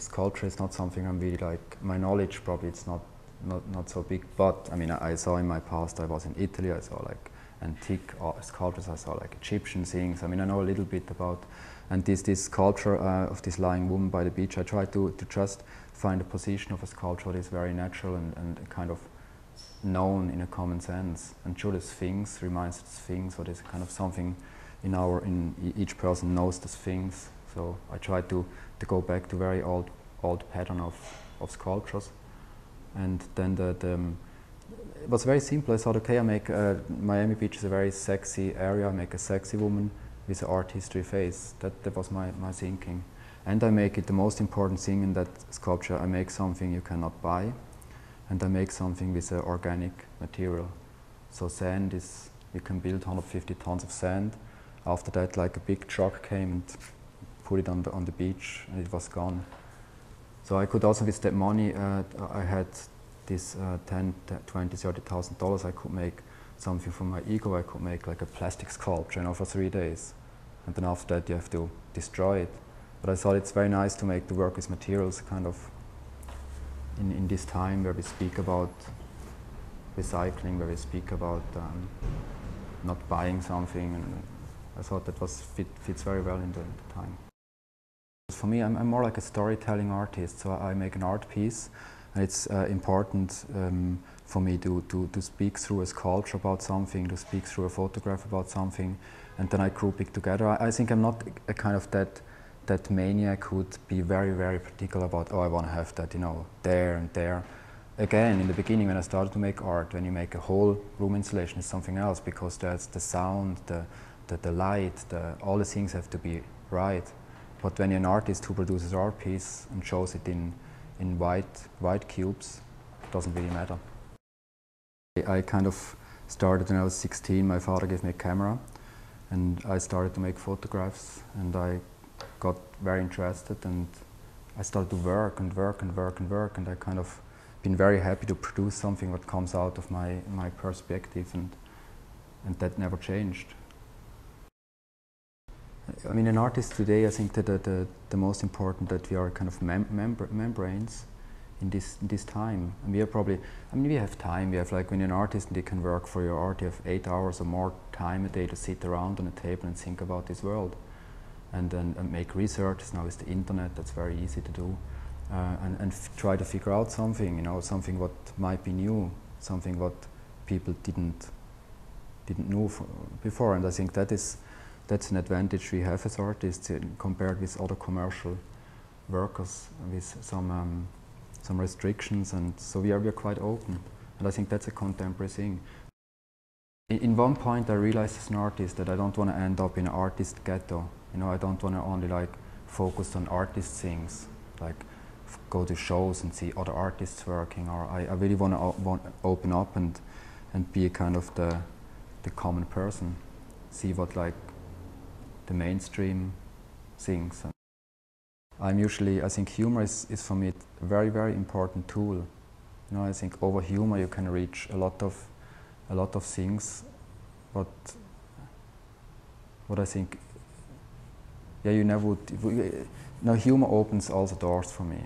sculpture is not something I'm really like, my knowledge probably it's not so big, but I mean I saw in my past, I was in Italy, I saw like antique sculptures, I saw like Egyptian things, I mean I know a little bit about, and this sculpture of this lying woman by the beach, I try to just find a position of a sculpture that is very natural and kind of known in a common sense, and sure the Sphinx reminds the Sphinx, or there's kind of something in each person knows the Sphinx, so I try to go back to very old pattern of sculptures. And then it was very simple. I thought, okay, I make Miami Beach is a very sexy area. I make a sexy woman with an art history face. That was my thinking. And I make it the most important thing in that sculpture. I make something you cannot buy, and I make something with an organic material. So sand is, you can build 150 tons of sand. After that, like a big truck came and put it on the beach, and it was gone. So I could also, with that money, I had this $10,000, $20,000, $30,000. I could make something from my ego. I could make like a plastic sculpture, you know, for 3 days, and then after that you have to destroy it. But I thought it's very nice to make the work with materials, kind of in this time where we speak about recycling, where we speak about not buying something, and I thought that fits very well in the time. For me, I'm more like a storytelling artist, so I make an art piece, and it's important for me to speak through a sculpture about something, to speak through a photograph about something, and then I group it together. I think I'm not a kind of that maniac who would be very, very particular about, oh, I want to have that, you know, there and there. Again, in the beginning when I started to make art, when you make a whole room installation, it's something else, because there's the sound, the light, all the things have to be right. But when you're an artist who produces an art piece and shows it in white cubes, it doesn't really matter. I kind of started when I was 16. My father gave me a camera, and I started to make photographs, and I got very interested, and I started to work and work and work and work, and I kind of been very happy to produce something that comes out of my perspective, and that never changed. I mean, an artist today, I think that the most important that we are kind of membranes in this time. And we are probably, I mean, we have time. We have, like, when you're an artist and you can work for your art, you have 8 hours or more time a day to sit around on a table and think about this world, and then make research. Now with the internet, that's very easy to do, and try to figure out something, you know, something what might be new, something what people didn't know before. And I think that's an advantage we have as artists compared with other commercial workers with some restrictions, and so we are quite open, and I think that's a contemporary thing. In one point I realized as an artist that I don't want to end up in an artist ghetto. You know, I don't want to only like focus on artist things, like go to shows and see other artists working, or I really want to open up and be a kind of the common person, see what like the mainstream things. I think humor is for me a very, very important tool. You know, I think over humor you can reach a lot of things, but what I think, yeah, you never would. Now humor opens all the doors for me.